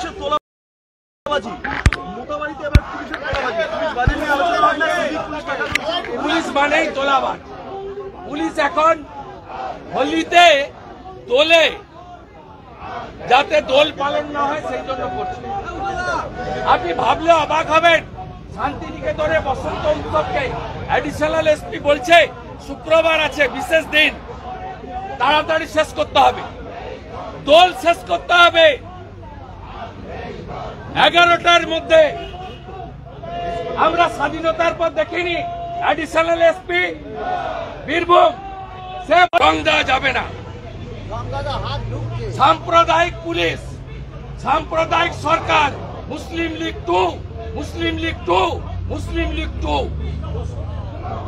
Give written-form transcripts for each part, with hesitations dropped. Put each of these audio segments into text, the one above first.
পুলিশের তোলাবাজি, মোটাবাড়িতে এবার পুলিশের তোলাবাজি, পুলিশ বাজে নিয়ে আলোচনা হয় না, পুলিশ মানেই তোলাবাজ। পুলিশ এখন হোলিতে দোলে যাতে দোল পালন না হয় সেই জন্য করছে। আপনি ভাবলে অবাক হবেন, শান্তিনিকেতনে বসন্ত উৎসবকে অ্যাডিশনাল এসপি বলছে শুক্রবার আছে বিশেষ দিন, তাড়াতাড়ি শেষ করতে হবে, দোল শেষ করতে হবে 11টার মধ্যে। আমরা স্বাধীনতার পর দেখিনি অ্যাডিশনাল এসপি বীরভূম সে রং দেওয়া যাবে না। সাম্প্রদায়িক পুলিশ, সাম্প্রদায়িক সরকার, মুসলিম লীগ 2, মুসলিম লীগ 2, মুসলিম লীগ 2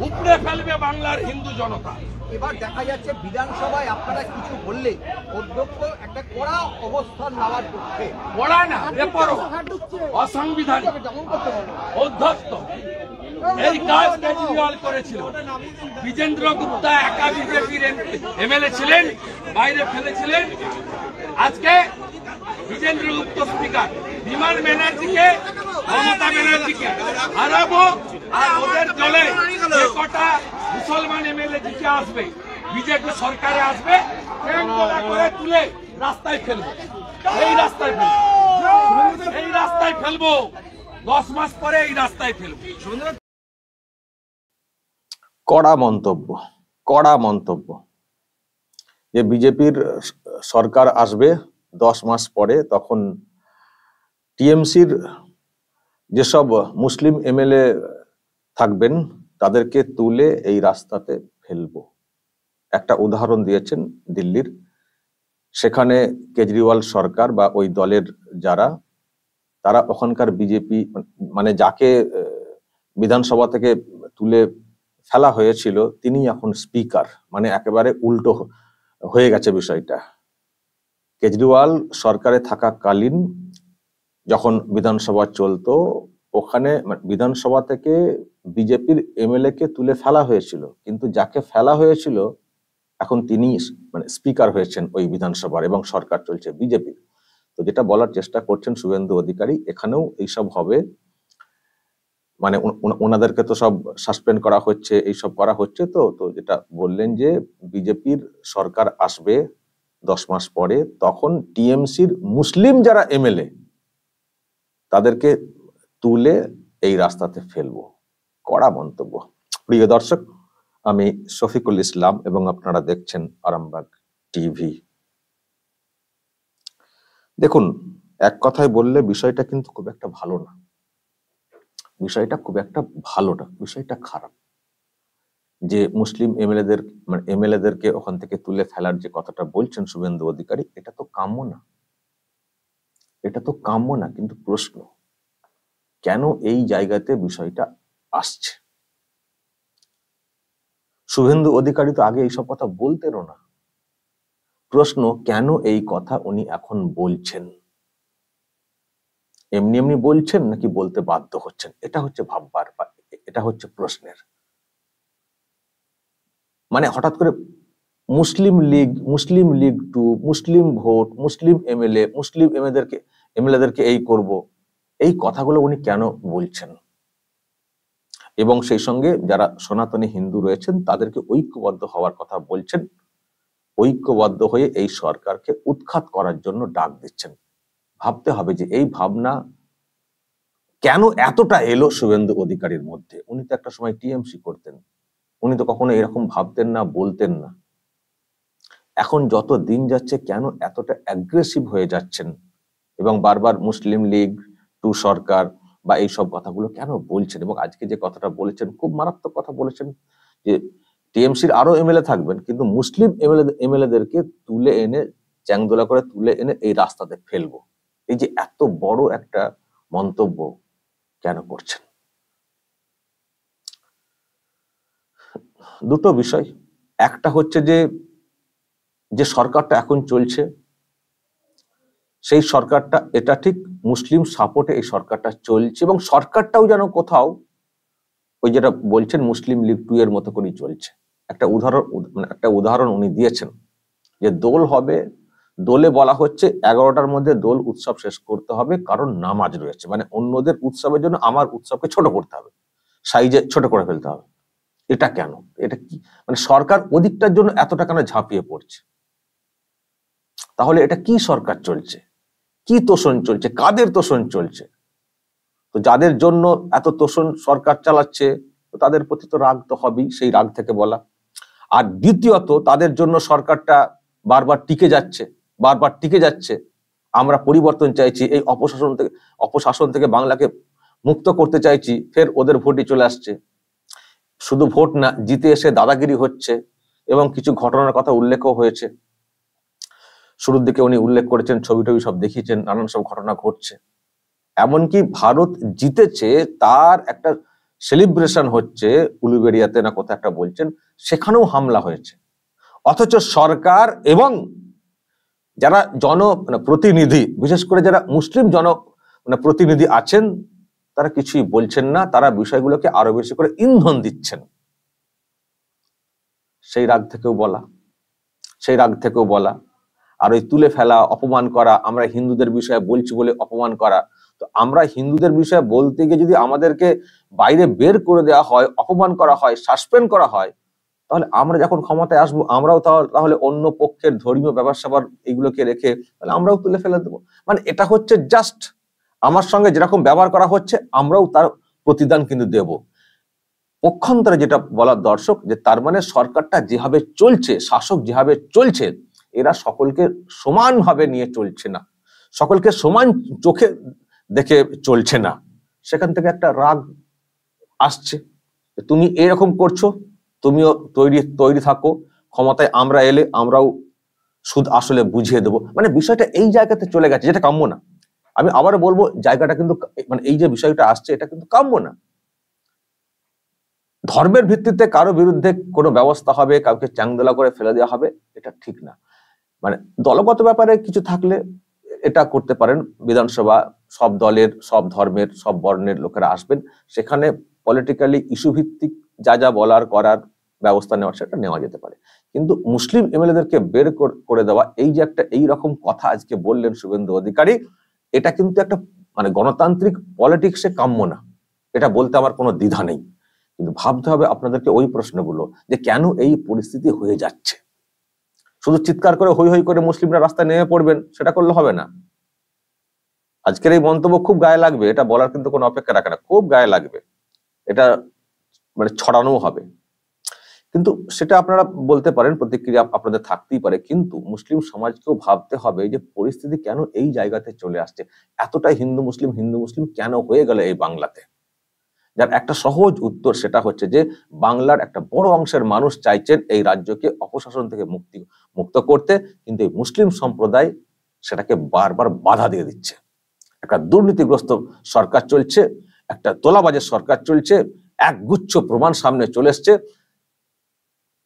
উপড়ে ফেলবে বাংলার হিন্দু জনতা। এবার দেখা যাচ্ছে বিধানসভায় আপনারা কিছু বললে অধ্যক্ষ একটা কড়া অবস্থান নেওয়ার পক্ষে। পড়া না, বেপরোয়া, অসাংবিধানিক, অধ্যক্ষ। এই কাজ কেজরিওয়াল করেছিল। বিজেন্দ্র গুপ্তা একা বিজেপির এমএলএ ছিলেন, বাইরে ফেলেছিলেন। আজকে বিজেন্দ্র গুপ্ত স্পিকার, বিমান ব্যানার্জিকে, মমতা ব্যানার্জিকে হারাবো, আর ওদের দলে যে কটা মুসলমান এমএলএ জিতে আসবে, বিজেপি সরকারে আসবে, করে তুলে রাস্তায় ফেলবো, এই রাস্তায় ফেলবো, এই রাস্তায় ফেলবো, 10 মাস পরে এই রাস্তায় ফেলবো। কড়া মন্তব্য, কড়া মন্তব্য যে বিজেপির সরকার আসবে 10 মাস পরে, তখন টিএমসির যেসব মুসলিম এমএলএ থাকবেন তাদেরকে তুলে এই রাস্তাতে ফেলবো। একটা উদাহরণ দিয়েছেন দিল্লির, সেখানে কেজরিওয়াল সরকার বা ওই দলের যারা, তারা ওখানকার বিজেপি মানে যাকে বিধানসভা থেকে তুলে ফেলা হয়েছিল তিনি এখন স্পিকার, মানে একেবারে উল্টো হয়ে গেছে বিষয়টা। কেজরিওয়াল সরকারে থাকাকালীন যখন বিধানসভা চলতো, ওখানে বিধানসভা থেকে বিজেপির এমএলএ কে তুলে ফেলা হয়েছিল, কিন্তু যাকে ফেলা হয়েছিল এখন তিনি মানে স্পিকার হয়েছেন ওই বিধানসভার, এবং সরকার চলছে বিজেপির। তো যেটা বলার চেষ্টা করছেন শুভেন্দু অধিকারী, এখানেও এইসব হবে, মানে ওনাদেরকে তো সব সাসপেন্ড করা হচ্ছে, এইসব করা হচ্ছে। তো যেটা বললেন যে বিজেপির সরকার আসবে 10 মাস পরে, তখন টিএমসির মুসলিম যারা এমএলএ তাদেরকে তুলে এই রাস্তাতে ফেলবো। কড়া মন্তব্য। প্রিয় দর্শক, আমি শফিকুল ইসলাম এবং আপনারা দেখছেন আরামবাগ টিভি। দেখুন, এক কথায় বললে বিষয়টা কিন্তু খুব একটা ভালো না, বিষয়টা খুব একটা ভালো না, বিষয়টা খারাপ। যে মুসলিম এমএলএদেরকে ওখান থেকে তুলে ফেলার যে কথাটা বলছেন শুভেন্দু অধিকারী, এটা তো কাম্য না, এটা তো কাম্য না। কিন্তু প্রশ্ন, কেন এই জায়গাতে বিষয়টা আসছে? শুভেন্দু অধিকারী তো আগে এইসব কথা বলতেনও না। প্রশ্ন, কেন এই কথা উনি এখন বলছেন? এমনি এমনি বলছেন নাকি বলতে বাধ্য হচ্ছেন? এটা হচ্ছে ভাববার, এটা হচ্ছে প্রশ্নের। মানে হঠাৎ করে মুসলিম লীগ 2, মুসলিম ভোট, মুসলিম এমএলএদেরকে এই করব, এই কথাগুলো উনি কেন বলছেন? এবং সেই সঙ্গে যারা সনাতনী হিন্দু রয়েছেন তাদেরকে ঐক্যবদ্ধ হওয়ার কথা বলছেন, ঐক্যবদ্ধ হয়ে এই সরকারকে উৎখাত করার জন্য ডাক দিচ্ছেন। ভাবতে হবে যে এই ভাবনা কেন এতটা এলো শুভেন্দু অধিকারীর মধ্যে। উনি তো একটা সময় টিএমসি করতেন, উনি তো কখনো এরকম ভাবতেন না, বলতেন না। এখন যত দিন যাচ্ছে কেন এতটা অ্যাগ্রেসিভ হয়ে যাচ্ছেন এবং বারবার মুসলিম লীগ 2 সরকার বা এইসব কথাগুলো কেন বলছেন? এবং আজকে যে কথাটা বলেছেন, খুব মারাত্মক কথা বলেছেন যে টিএমসির আরো এমএলএ থাকবেন, কিন্তু মুসলিম এমএলএদেরকে তুলে এনে, চ্যাংদোলা করে তুলে এনে এই রাস্তাতে ফেলবো। এই যে এত বড় একটা মন্তব্য কেন করছেন? দুটো বিষয়। একটা হচ্ছে যে সরকারটা এখন চলছে, সেই সরকারটা, এটা ঠিক মুসলিম সাপোর্টে এই সরকারটা চলছে, এবং সরকারটাও যেন কোথাও ওই যেটা বলছেন মুসলিম লীগ 2 এর মতো করেই চলছে। একটা উদাহরণ উনি দিয়েছেন যে দোল হবে দোলে বলা হচ্ছে 11টার মধ্যে দোল উৎসব শেষ করতে হবে, কারণ নামাজ রয়েছে। মানে অন্যদের উৎসবের জন্য আমার উৎসবকে ছোট করতে হবে, সাইজে ছোট করে ফেলতে হবে। এটা কেন? এটা কি মানে সরকার ওদিকটার জন্য এতটা কেন ঝাঁপিয়ে পড়ছে? তাহলে এটা কি সরকার চলছে? কি তোষণ চলছে? কাদের তোষণ চলছে? তো যাদের জন্য এত তোষণ সরকার চালাচ্ছে তাদের প্রতি তো রাগ তো হবেই, সেই রাগ থেকে বলা। আর দ্বিতীয়ত, তাদের জন্য সরকারটা বারবার টিকে যাচ্ছে। আমরা পরিবর্তন চাইছি, এই অপশাসন থেকে বাংলাকে মুক্ত করতে চাইছি, ফের ওদের ভোটই চলে আসছে। শুধু ভোট না, জিতে এসে দাদাগিরি হচ্ছে এবং কিছু ঘটনার কথা উল্লেখও হয়েছে। শুরুর দিকে উনি উল্লেখ করেছেন, ছবি টবি সব দেখিয়েছেন, নানান সব ঘটনা ঘটছে। এমনকি ভারত জিতেছে তার একটা সেলিব্রেশন হচ্ছে উলুবেড়িয়াতে না কোথাও একটা বলছেন, সেখানেও হামলা হয়েছে। অথচ সরকার এবং যারা প্রতিনিধি, বিশেষ করে যারা মুসলিম প্রতিনিধি আছেন, তারা কিছুই বলছেন না, তারা বিষয়গুলোকে আরো বেশি করে ইন্ধন দিচ্ছেন। সেই রাগ থেকেও বলা আর ওই তুলে ফেলা, অপমান করা, আমরা হিন্দুদের বিষয়ে বলছি বলে অপমান করা। তো আমরা হিন্দুদের বিষয়ে বলতে গিয়ে যদি আমাদেরকে বাইরে বের করে দেওয়া হয়, অপমান করা হয়, সাসপেন্ড করা হয়, তাহলে আমরা যখন ক্ষমতায় আসবো আমরাও তাহলে অন্য পক্ষের ধর্মীয় ব্যবসা এইগুলোকে রেখে তাহলে আমরাও তুলে ফেলে দেবো। মানে এটা হচ্ছে জাস্ট আমার সঙ্গে যেরকম ব্যবহার করা হচ্ছে আমরাও তার প্রতিদান কিন্তু দেব। পক্ষান্তরে যেটা বলার দর্শক, যে তার মানে সরকারটা যেভাবে চলছে, শাসক যেভাবে চলছে, এরা সকলকে সমানভাবে নিয়ে চলছে না, সকলকে সমান চোখে দেখে চলছে না। সেখান থেকে একটা রাগ আসছে, তুমি এরকম করছো, তুমিও তৈরি থাকো, ক্ষমতায় আমরা এলে আমরাও সুদ আসলে বুঝিয়ে দেবো। মানে বিষয়টা এই জায়গাতে চলে গেছে, যেটা কাম্য না। আমি আবারও বলবো, জায়গাটা কিন্তু মানে এই যে বিষয়টা আসছে, এটা কিন্তু কাম্য না। ধর্মের ভিত্তিতে কারো বিরুদ্ধে কোনো ব্যবস্থা হবে, কাউকে চ্যাংদোলা করে ফেলে দেওয়া হবে, এটা ঠিক না। মানে দলগত ব্যাপারে কিছু থাকলে এটা করতে পারেন। বিধানসভা সব দলের, সব ধর্মের, সব বর্ণের লোকেরা আসবেন, সেখানে পলিটিক্যালি ইস্যু ভিত্তিক যা বলার করার ব্যবস্থা নেওয়ার সেটা নেওয়া যেতে পারে। কিন্তু মুসলিম এমএলএদেরকে বের করে দেওয়া, এই যে একটা এইরকম কথা আজকে বললেন শুভেন্দু অধিকারী, এটা কিন্তু একটা মানে গণতান্ত্রিক পলিটিক্সে কাম্য না। এটা বলতে আমার কোনো দ্বিধা নেই, কিন্তু ভাবতে হবে আপনাদেরকে ওই প্রশ্নগুলো, যে কেন এই পরিস্থিতি হয়ে যাচ্ছে। শুধু চিৎকার করে হৈ হৈ করে মুসলিমরা রাস্তায় নেমে পড়বেন, সেটা করলে হবে না। আজকের এই মন্তব্য খুব গায়ে লাগবে, এটা বলার কিন্তু কোনো অপেক্ষা রাখে না, খুব গায়ে লাগবে, এটা মানে ছড়ানো হবে। কিন্তু সেটা আপনারা বলতে পারেন, প্রতিক্রিয়া আপনাদের থাকতেই পারে, কিন্তু মুসলিম সমাজকেও ভাবতে হবে যে পরিস্থিতি কেন এই জায়গাতে চলে আসছে, এতটাই হিন্দু মুসলিম কেন হয়ে গেল এই বাংলাতে। যার একটা সহজ উত্তর, সেটা হচ্ছে যে বাংলার একটা বড় অংশের মানুষ চাইছেন এই রাজ্যকে অপশাসন থেকে মুক্ত করতে, কিন্তু এই মুসলিম সম্প্রদায় সেটাকে বারবার বাধা দিয়ে দিচ্ছে। একটা দুর্নীতিগ্রস্ত সরকার চলছে, একটা তোলাবাজের সরকার চলছে, একগুচ্ছ প্রমাণ সামনে চলে এসছে,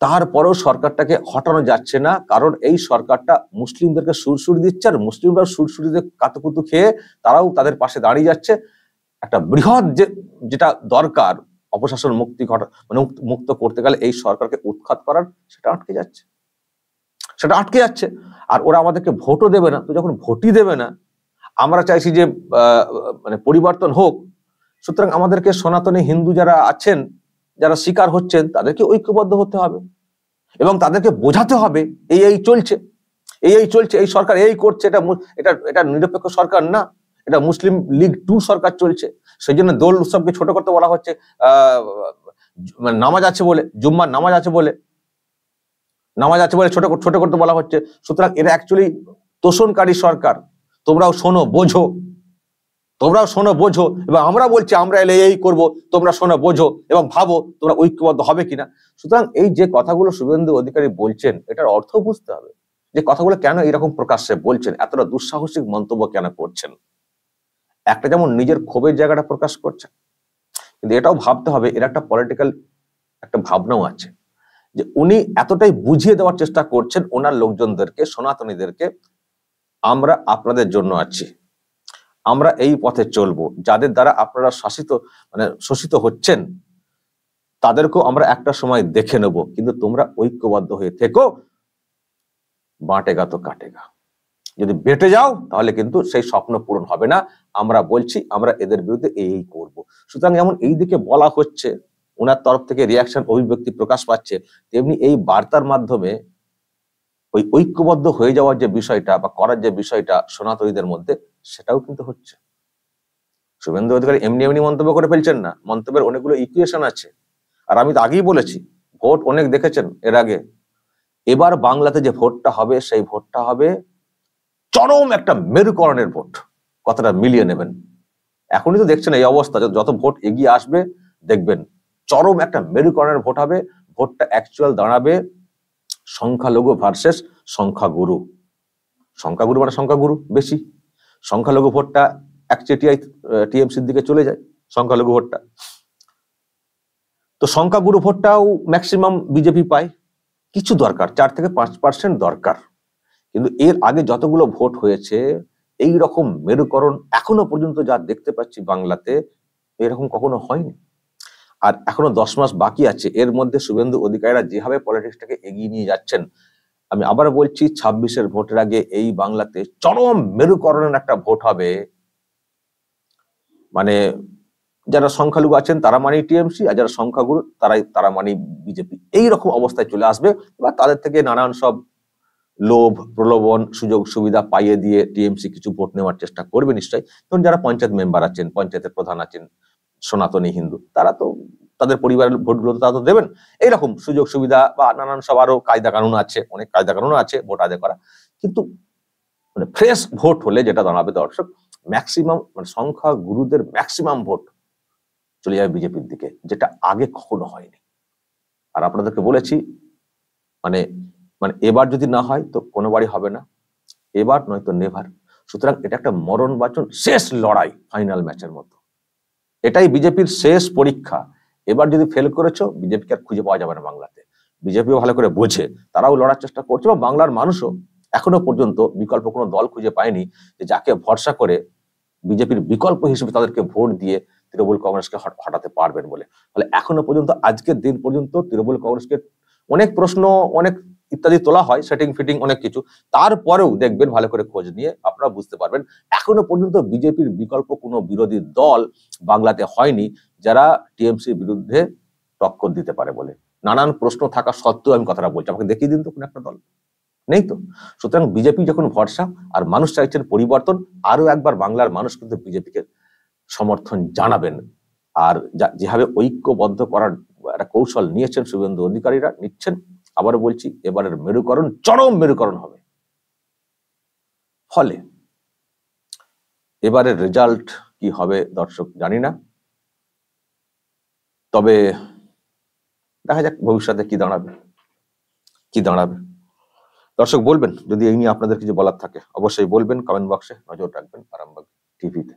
তারপরেও সরকারটাকে হটানো যাচ্ছে না, কারণ এই সরকারটা মুসলিমদেরকে সুরসুরি দিচ্ছে, আর মুসলিমরা সুরসুরিতে কাতুকুতু খেয়ে তারাও তাদের পাশে দাঁড়িয়ে যাচ্ছে। একটা বৃহৎ যেটা দরকার অপশাসন মুক্ত করতে গেলে এই সরকারকে উৎখাত করার, সেটা আটকে যাচ্ছে। আর ওরা আমাদেরকে ভোটও দেবে না। তো যখন ভোটই দেবে না, আমরা চাইছি যে মানে পরিবর্তন হোক, সুতরাং আমাদেরকে সনাতনী হিন্দু যারা আছেন, যারা শিকার হচ্ছেন, তাদেরকে ঐক্যবদ্ধ হতে হবে এবং তাদেরকে বোঝাতে হবে এই চলছে, এই সরকার এই করছে, এটা নিরপেক্ষ সরকার না, এটা মুসলিম লীগ 2 সরকার চলছে। সেই জন্য দোল উৎসবকে ছোট করতে বলা হচ্ছে, নামাজ আছে বলে, জুম্মার নামাজ আছে বলে ছোট করতে বলা হচ্ছে। সুতরাং এরা অ্যাকচুয়ালি তোষণকারী সরকার। তোমরাও শোনো, বোঝো, এবং আমরা বলছি আমরা এলে এই করবো, তোমরা শোনো, বোঝো এবং ভাবো তোমরা ঐক্যবদ্ধ হবে কিনা। সুতরাং এই যে কথাগুলো শুভেন্দু অধিকারী বলছেন, এটার অর্থ বুঝতে হবে, যে কথাগুলো কেন এরকম প্রকাশ্যে বলছেন, এতটা দুঃসাহসিক মন্তব্য কেন করছেন। একটা যেমন নিজের ক্ষোভের জায়গাটা প্রকাশ করছেন, কিন্তু এটাও ভাবতে হবে এর একটা পলিটিক্যাল একটা ভাবনাও আছে, যে উনি এতটাই বুঝিয়ে দেওয়ার চেষ্টা করছেন ওনার লোকজনদেরকে, সনাতনীদেরকে, আমরা আপনাদের জন্য আছি, আমরা এই পথে চলবো, যাদের দ্বারা আপনারা শোষিত হচ্ছেন তাদেরকেও আমরা একটা সময় দেখে নেব, কিন্তু তোমরা ঐক্যবদ্ধ হয়ে থেকো, বাঁটেগা তো কাটেগা। যদি বেটে যাও তাহলে কিন্তু সেই স্বপ্ন পূরণ হবে না। আমরা বলছি আমরা এদের বিরুদ্ধে এই করব। সুতরাং যেমন এই দিকে বলা হচ্ছে, ওনার তরফ থেকে রিয়াকশন অভিব্যক্তি প্রকাশ পাচ্ছে, তেমনি এই বার্তার মাধ্যমে ওই ঐক্যবদ্ধ হয়ে যাওয়ার যে বিষয়টা বা করার যে বিষয়টা সনাতনীদের মধ্যে, সেটাও কিন্তু হচ্ছে। শুভেন্দু অধিকারী এমনি এমনি মন্তব্য করে ফেলছেন না, মন্তব্যের অনেকগুলো ইকুয়েশন আছে। আর আমি তো আগেই বলেছি, ভোট অনেক দেখেছেন এর আগে, এবার বাংলাতে যে ভোটটা হবে সেই ভোটটা হবে চরম একটা মেরুকরণের ভোট। কথাটা মিলিয়ে নেবেন। এখনই তো দেখছেন এই অবস্থা, যত ভোট এগিয়ে আসবে দেখবেন চরম একটা মেরুকরণের ভোট হবে। ভোটটা অ্যাকচুয়াল দাঁড়াবে সংখ্যালঘু ভার্সেস সংখ্যাগুরু। সংখ্যাগুরু মানে সংখ্যাগুরু বেশি, সংখ্যালঘু ভোটটা একচেটিয়ায় টিএমসির দিকে চলে যায় সংখ্যালঘু ভোটটা। তো সংখ্যাগুরু ভোটটাও ম্যাক্সিমাম বিজেপি পায়। কিছু দরকার, 4 থেকে 5% দরকার। কিন্তু এর আগে যতগুলো ভোট হয়েছে এই রকম মেরুকরণ এখনো পর্যন্ত যা দেখতে পাচ্ছি বাংলাতে, এরকম কখনো হয়নি। আর এখনো 10 মাস বাকি আছে। এর মধ্যে শুভেন্দু অধিকারীরা যেভাবে পলিটিক্সটাকে এগিয়ে নিয়ে যাচ্ছেন, আমি আবার বলছি 26-এর ভোটের আগে এই বাংলাতে চরম মেরুকরণের একটা ভোট হবে। মানে যারা সংখ্যালঘু আছেন তারা মানে টিএমসি, আর যারা সংখ্যাগুরু তারা মানে বিজেপি। এইরকম অবস্থায় চলে আসবে। বা তাদের থেকে নানান সব লোভ প্রলোভন সুযোগ সুবিধা পাইয়ে দিয়ে টিএমসি কিছু ভোট নেওয়ার চেষ্টা করবে নিশ্চয়ই। ধরুন যারা পঞ্চায়েত মেম্বার আছেন, পঞ্চায়েতের প্রধান আছেন সনাতনী হিন্দু, তারা তো তাদের পরিবারের ভোটগুলো তো তারা তো দেবেন। এইরকম সুযোগ সুবিধা বা নানান সব আরো কায়দা কানুন আছে, অনেক কায়দা কানুন আছে ভোট আদায় করা। কিন্তু মানে ফ্রেশ ভোট হলে যেটা দাঁড়াবে দর্শক, ম্যাক্সিমাম মানে সংখ্যা গুরুদের ম্যাক্সিমাম ভোট চলে যাবে বিজেপির দিকে, যেটা আগে কখনো হয়নি। আর আপনাদেরকে বলেছি মানে মানে এবার যদি না হয় তো কোনোবারই হবে না, এবার নয়তো নেভার। সুতরাং এটা একটা মরণ বাচন, শেষ লড়াই, ফাইনাল ম্যাচের মতো। এটাই বিজেপির শেষ পরীক্ষা। এবার যদি ফেল করেছো, বিজেপিকে আর খুঁজে পাওয়া যাবে না বাংলাতে। বিজেপিও ভালো করে বোঝে, তারাও লড়ার চেষ্টা করছে, বা বাংলার মানুষও এখনো পর্যন্ত বিকল্প কোনো দল খুঁজে পায়নি যে যাকে ভরসা করে বিজেপির বিকল্প হিসেবে তাদেরকে ভোট দিয়ে তৃণমূল কংগ্রেসকে হটাতে পারবেন বলে। ফলে এখনো পর্যন্ত আজকের দিন পর্যন্ত তৃণমূল কংগ্রেসকে অনেক প্রশ্ন অনেক ইত্যাদি তোলা হয়, সেটিং ফিটিং অনেক কিছু, তারপরেও দেখবেন ভালো করে খোঁজ নিয়ে আপনারা বুঝতে পারবেন এখনো পর্যন্ত বিজেপির বিকল্প কোনো বিরোধী দল বাংলাতে হয়নি যারা টিএমসির বিরুদ্ধে টক্কর দিতে পারে বলে। নানান প্রশ্ন থাকা সত্ত্বেও আমি কথাটা বলছি, আমাকে দেখিয়ে দিন তো কোন একটা দল, নেই তো। সুতরাং বিজেপি যখন ভরসা আর মানুষ চাইছেন পরিবর্তন, আরো একবার বাংলার মানুষ কিন্তু বিজেপিকে সমর্থন জানাবেন। আর যেভাবে ঐক্যবদ্ধ করার একটা কৌশল নিয়েছেন শুভেন্দু অধিকারীরা, নিচ্ছেন, আবার বলছি এবারের মেরুকরণ চরম মেরুকরণ হবে। ফলে এবারের রেজাল্ট কি হবে দর্শক জানি না, তবে দেখা যাক ভবিষ্যতে কি দাঁড়াবে। দর্শক বলবেন যদি এই নিয়ে আপনাদের কিছু বলার থাকে, অবশ্যই বলবেন, কমেন্ট বক্সে নজর রাখবেন আরামবাগ টিভিতে।